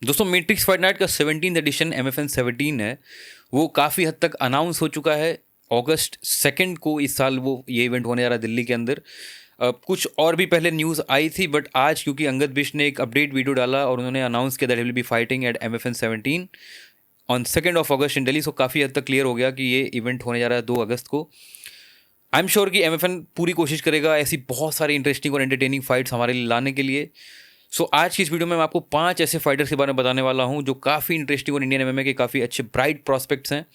दोस्तों matrix fight night का 17th addition MFN 17 है, वो काफ़ी हद तक अनाउंस हो चुका है। अगस्त 2 को इस साल वो ये इवेंट होने जा रहा है दिल्ली के अंदर। कुछ और भी पहले न्यूज़ आई थी, बट आज क्योंकि अंगद बिष्ट ने एक अपडेट वीडियो डाला और उन्होंने अनाउंस किया that will be fighting eight MFN 17 on 2 August in Delhi. सो काफ़ी हद तक क्लियर हो गया कि ये इवेंट होने जा रहा है 2 अगस्त को। आई एम श्योर कि MFN पूरी कोशिश करेगा ऐसी बहुत सारी इंटरेस्टिंग और एंटरटेनिंग फाइट्स हमारे लिए लाने के लिए। आज की इस वीडियो में मैं आपको 5 ऐसे फाइटर्स के बारे में बताने वाला हूं जो काफ़ी इंटरेस्टिंग और इंडियन MMA के काफ़ी अच्छे ब्राइट प्रॉस्पेक्ट्स हैं,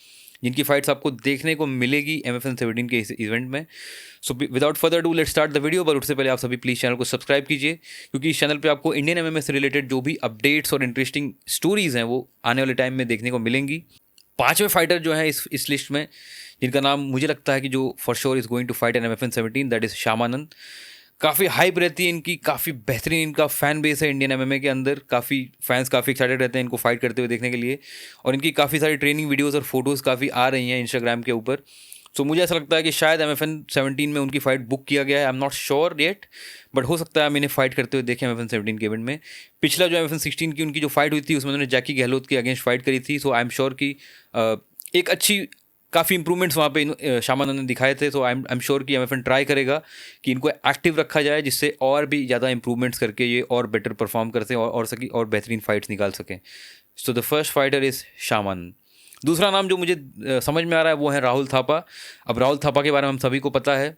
जिनकी फाइट्स आपको देखने को मिलेगी MFN 17 के इस इवेंट में। Without further do let start the video. पर उससे पहले आप सभी प्लीज़ चैनल को सब्सक्राइब कीजिए, क्योंकि इस चैनल पे आपको इंडियन MMA से रिलेटेड जो भी अपडेट्स और इंटरेस्टिंग स्टोरीज़ हैं वो आने वाले टाइम में देखने को मिलेंगी। 5वें फाइटर जो है इस लिस्ट में, जिनका नाम मुझे लगता है कि जो for sure is going to fight an MFN 17, that is Shyamanand. काफ़ी हाइप रहती है इनकी, काफ़ी बेहतरीन इनका फ़ैन बेस है इंडियन MMA के अंदर। काफ़ी फैंस काफ़ी एक्साइटेड रहते हैं इनको फाइट करते हुए देखने के लिए, और इनकी काफ़ी सारी ट्रेनिंग वीडियोस और फोटोज़ काफ़ी आ रही हैं इंस्टाग्राम के ऊपर। मुझे ऐसा लगता है कि शायद MFN 17 में उनकी फ़ाइट बुक किया गया है। I am not sure yet, but हो सकता है हम इन्हें फाइट करते हुए देखें MFN 17 के इवेंट में। पिछला जो MFN 16 की उनकी जो फाइट हुई थी उसमें उन्होंने जैकी गहलोत के अगेंस्ट फाइट करी थी। आई एम श्योर कि एक अच्छी काफ़ी इंप्रूवमेंट्स वहाँ पे श्यामानंद ने दिखाए थे। आई एम श्योर कि MFN ट्राई करेगा कि इनको एक्टिव रखा जाए, जिससे और भी ज़्यादा इंप्रूवमेंट्स करके ये और बेटर परफॉर्म कर सकें और बेहतरीन फाइट्स निकाल सकें। The first fighter is Shyamanand. दूसरा नाम जो मुझे समझ में आ रहा है वो है राहुल थापा। अब राहुल थापा के बारे में हम सभी को पता है,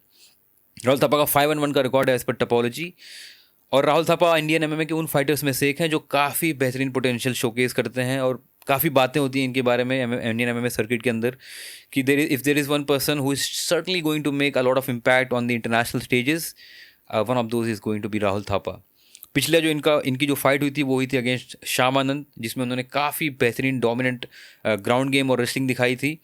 राहुल थापा का 5-1 का रिकॉर्ड है एज पर टपोलॉजी। और राहुल थापा इंडियन MMA के उन फाइटर्स में से एक हैं जो काफ़ी बेहतरीन पोटेंशियल शोकेस करते हैं, और काफ़ी बातें होती हैं इनके बारे में इंडियन MMA सर्किट के अंदर कि if there is one person who is certainly going to make a lot of impact on the international stages, one of those is going to be Rahul Thapa. पिछला जो इनकी जो फाइट हुई थी वो हुई थी अगेंस्ट श्यामानंद, जिसमें उन्होंने काफ़ी बेहतरीन डोमिनेंट ग्राउंड गेम और रेसलिंग दिखाई थी।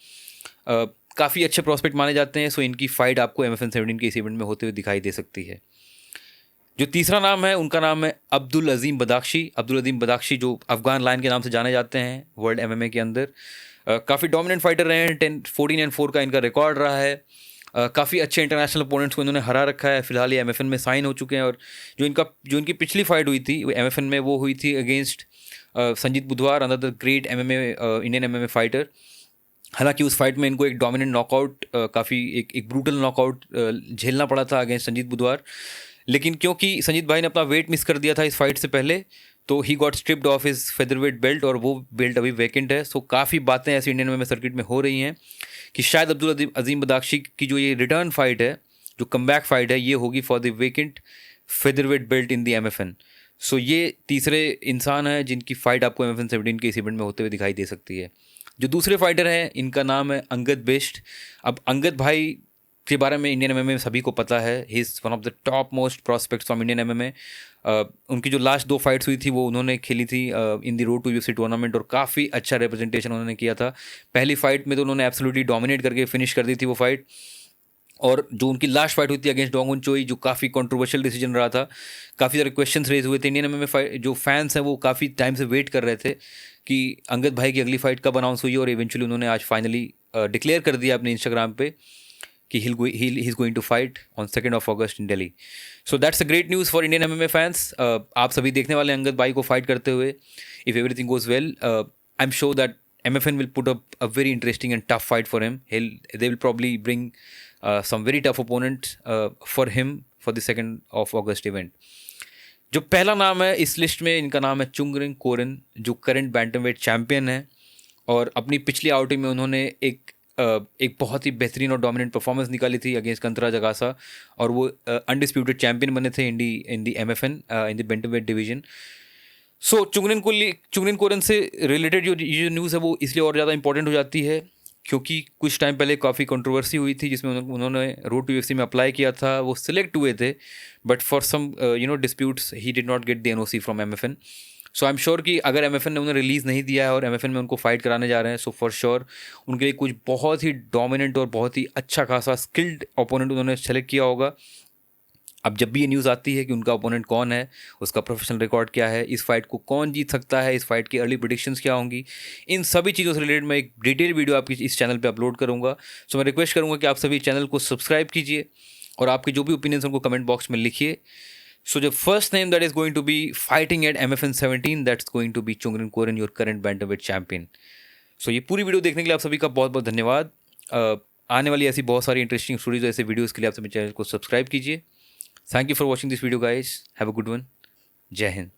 काफ़ी अच्छे प्रॉस्पेक्ट माने जाते हैं। इनकी फाइट आपको MFN 17 के इस इवेंट में होते हुए दिखाई दे सकती है। जो तीसरा नाम है उनका नाम है अब्दुल अजीम बदाख्शी। अब्दुल अजीम बदाख्शी जो अफगान लायन के नाम से जाने जाते हैं वर्ल्ड MMA के अंदर। काफ़ी डोमिनेंट फाइटर रहे हैं। 14-4 का इनका रिकॉर्ड रहा है। काफ़ी अच्छे इंटरनेशनल ओपोनेंट्स को इन्होंने हरा रखा है। फिलहाल ये MFN में साइन हो चुके हैं, और जो इनकी पिछली फाइट हुई थी MFN में वो हुई थी अगेंस्ट संजीत बुधवार, another great Indian MMA fighter. हालांकि उस फाइट में इनको एक डोमिनेंट नॉकआउट, काफ़ी एक ब्रूटल नॉकआउट झेलना पड़ा था अगेंस्ट संजीत बुधवार। लेकिन क्योंकि संजीत भाई ने अपना वेट मिस कर दिया था इस फाइट से पहले, तो he got stripped off his featherweight belt, और वो बेल्ट अभी वैकेंट है। काफ़ी बातें ऐसी इंडियन MMA सर्किट में हो रही हैं कि शायद अब्दुल अजीम बदाख्शी की जो ये रिटर्न फाइट है, जो कमबैक फाइट है, ये होगी for the vacant featherweight belt in the MFN। ये तीसरे इंसान हैं जिनकी फाइट आपको MFN 17 के इस इवेंट में होते हुए दिखाई दे सकती है। जो दूसरे फाइटर हैं इनका नाम है अंगद बिष्ट। अब अंगद भाई के बारे में इंडियन MMA में सभी को पता है, he is one of the top most prospects from Indian MMA। उनकी जो लास्ट 2 फाइट्स हुई थी वो उन्होंने खेली थी in the road to UFC tournament, और काफ़ी अच्छा रिप्रेजेंटेशन उन्होंने किया था। पहली फाइट में तो उन्होंने एब्सोल्युटली डोमिनेट करके फिनिश कर दी थी वो फाइट, और जो उनकी लास्ट फाइट हुई थी अगेंस्ट डोंगुन चोई, जो काफ़ी कंट्रोवर्शियल डिसीजन रहा था, काफ़ी सारे क्वेश्चंस रेज हुए थे। इंडियन MMA फाइट जो फैंस हैं वो काफ़ी टाइम से वेट कर रहे थे कि अंगद भाई की अगली फाइट कब अनाउंस हुई, और इवेंचुअली उन्होंने आज फाइनली डिक्लेयर कर दिया अपने इंस्टाग्राम पे कि he is going to fight on 2 August in Delhi. That's a great news for Indian MMA fans. आप सभी देखने वाले अंगद भाई को फाइट करते हुए। If everything goes well, I am sure that MFN will put up a very interesting and tough fight for him. They will probably bring some very tough opponents for him for the 2 August event. जो पहला नाम है इस list में, इनका नाम है चुंगरिंग कोरेन, जो करंट बैंटमवेट चैम्पियन है, और अपनी पिछली आउटिंग में उन्होंने एक बहुत ही बेहतरीन और डोमिनेंट परफॉर्मेंस निकाली थी अगेंस्ट कंतरा जगासा, और वो अनडिस्प्यूटेड चैम्पियन बने थे in the MFN in the bantamweight division. Chungreng Koren से रिलेटेड जो न्यूज़ है वो इसलिए और ज़्यादा इंपॉर्टेंट हो जाती है क्योंकि कुछ टाइम पहले काफ़ी कंट्रोवर्सी हुई थी जिसमें उन्होंने रोड टू UFC में अप्लाई किया था। वो सिलेक्ट हुए थे, but for some disputes he did not get the NOC from MFN। I am sure कि अगर MFN ने उन्हें रिलीज़ नहीं दिया है और MFN में उनको फाइट कराने जा रहे हैं, फॉर श्योर उनके लिए कुछ बहुत ही डोमिनेंट और बहुत ही अच्छा खासा स्किल्ड ओपोनेंट उन्होंने सेलेक्ट किया होगा। अब जब भी ये न्यूज़ आती है कि उनका ओपोनेंट कौन है, उसका प्रोफेशनल रिकॉर्ड क्या है, इस फाइट को कौन जीत सकता है, इस फाइट की अर्ली प्रेडिक्शंस क्या होंगी, इन सभी चीज़ों से रिलेटेड मैं एक डिटेल वीडियो आपकी इस चैनल पे अपलोड करूँगा। मैं रिक्वेस्ट करूँगा कि आप सभी चैनल को सब्सक्राइब कीजिए, और आपके जो भी ओपिनियंस उनको कमेंट बॉक्स में लिखिए। So the first name that is going to be fighting at MFN 17, that's going to be Chungrin Koren, your current bantamweight champion. So ये पूरी वीडियो देखने के लिए आप सभी का बहुत बहुत धन्यवाद. आने वाली ऐसी बहुत सारी इंटरेस्टिंग स्टोरीज ऐसे वीडियोस के लिए आप सभी चैनल को सब्सक्राइब कीजिए. Thank you for watching this video guys. Have a good one. जय हिंद.